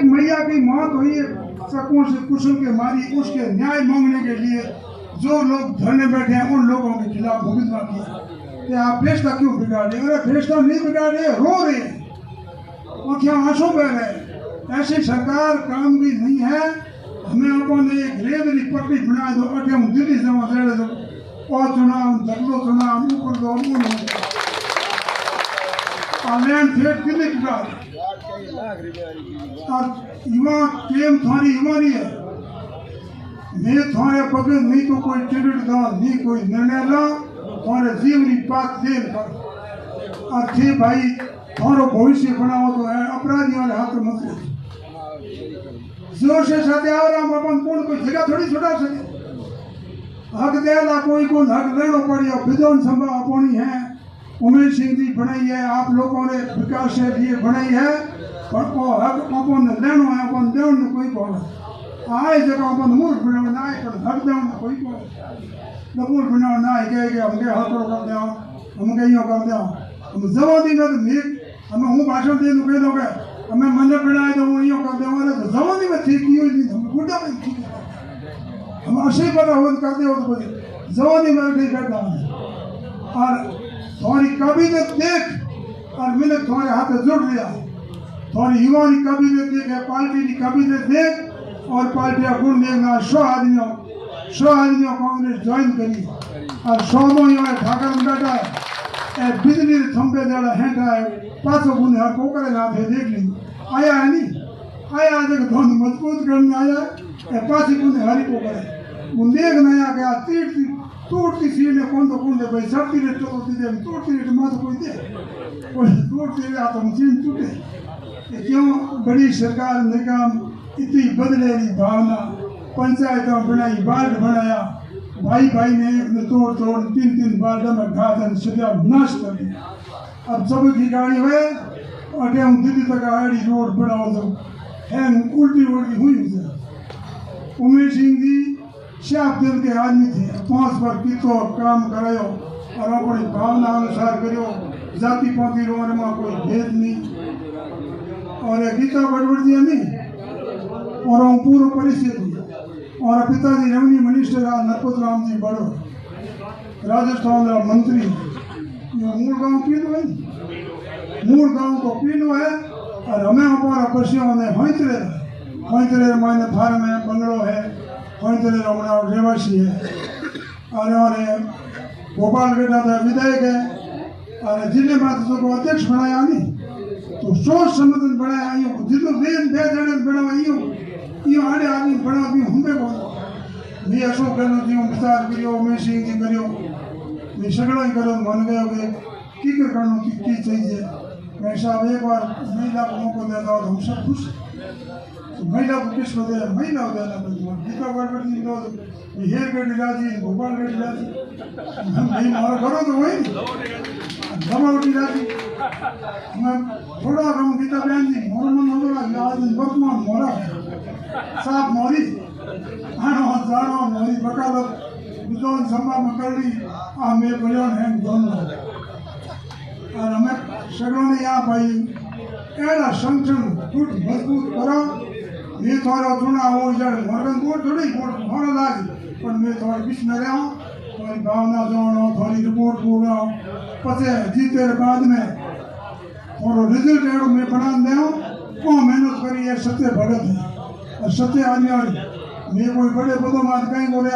मैया की मौत हुई शकों से कुशल के मारी, उसके न्याय मांगने के लिए जो लोग धरने बैठे हैं उन लोगों के खिलाफ भुगतना किया कि आप फैसला क्यों बिगाड़े। अरे फैसला नहीं बिगाड़े, रो रहे हैं, आंखें आंसू बह रहे हैं। ऐसी सरकार काम की नहीं है। हमें अपने एक रेलवे पट्टी बना दो, अटे हम दिल्ली जमा दे दो और चुनाव दगलो चुनाव ऊपर दो लैंड फेट दिल्ली बिगाड़ और युवा केम थारी युवानी है। मैं थारे पगे नहीं तो कोई टिकट दा, नहीं कोई निर्णय ला, थारे जीवनी पाक देन कर और थे भाई थारो भविष्य बनाओ तो है अपराधी वाले हाथ मत ले। जोर से साथे और हम अपन कौन कोई जगह थोड़ी छुड़ा सके। हक देला कोई को हक लेनो पड़ियो। विधान सभा अपनी है, उमेश सिंह जी बनाई है, आप लोगों ने विकास से लिए बनाई है, पर वो हक अपन लेनो है, अपन देवन ने कोई बोला आए जगह अपन मूर्ख बनाओ ना है, पर हक देवन ने कोई बोला न मूर्ख बनाओ ना है कहे हमके हक कर दो, हमके यो कर दो। हम जवानी में तो मैं हमें हूँ भाषण दे दूँ कह दोगे हमें मंदिर बनाए तो वो यो कर दो। तो जवानी में ठीक ही नहीं, हम बुढ़ा में ठीक है, हम अच्छे पता हो करते हो तो जवानी में ठीक करता हूँ। और तुम्हारी काबिलियत देख और मैंने तुम्हारे हाथ में जुड़ लिया। तुम्हारी युवा की काबिलियत देख है, पार्टी की काबिलियत देख और पार्टी का गुण देखना। 100 आदमियों कांग्रेस ज्वाइन करी और 100 में ठाकर में बैठा है, बिजली थंबे जरा हेठा है, पाँचों गुण हर को करे ना थे देख ली आया है नहीं आया आज एक धन मजबूत करने आया है, पाँच गुण हरी को करे वो देख नया गया तीरती टूटती सीने कौन दे भाई सबती रे टूटती रे मत कोई दे कोई टूटती रे तो मशीन टूटे। क्यों बड़ी सरकार निगम इतनी बदलेगी भावना, पंचायत बनाई, वार्ड बनाया, भाई ने तोड़ 3 वार्ड में घातन सजा नाश कर दिया। अब सब की गाड़ी हुए अटे हम दिल्ली तक आड़ी रोड बनाओ तो है उल्टी हुई उसे। उमेश सिंह जी शाप दिल के आदमी थे, 5 बार पीतो काम करायो और अपनी भावना अनुसार करो, जाति पाति रोने में कोई भेद नहीं। और गीता बड़बड़िया नहीं और पूर्व परिस्थिति और पिताजी रेवन्यू मिनिस्टर नरपत राम जी बड़ो राजस्थान का मंत्री, मूल गांव पीनो है, मूल गांव को पीनो है। और हमें हमारा पशुओं ने होइतरे मायने फार्म में बंगलो है, होइतरे हमारा रेवासी है और हमारे भोपाल बेटा था विधायक है और जिले में तो अध्यक्ष बनाया नहीं तो सोच समझ बनाया जिलो बेन बेजड़े बनावा यो आड़े आदमी बना भी हम पे कौन मैं अशोक गहलोत जी विस्तार करियो, उमेश सिंह जी करियो, मैं सगड़ा ही करो मन गयो कि कर करनो की चाहिए। मैं साहब एक बार महिला को मौका देता हूँ हम सब खुश। तो महिला को किस को दे, महिला को देना पड़ेगा। गीता गड़बड़ जी लो हेर गड़ी राजी, भोपाल गड़ी राजी, हम नहीं मारो करो तो वही दबावटी राजी। मैं थोड़ा कम गीता बहन जी मोर मन होगा याद वर्तमान मोरा साफ मोरी आनो जानो मोरी वकालत विधान सभा में कर ली आ मैं बयान है दोनों। और हमें सगों ने यहाँ भाई एड़ा संगठन गुट मजबूत करो। मैं थोड़ा चुना हो जाए मरगन कोट थोड़ी कोट होना लाग पर मैं थोड़ा बीच में रहा थोड़ी भावना जोड़ो, थोड़ी रिपोर्ट बोलो, पचे जीते बाद में थोड़ा रिजल्ट एड़ो मैं बना दे को मेहनत करी है। सत्य भगत है और सत्य आदमी मैं कोई बड़े पदों में कहीं बोले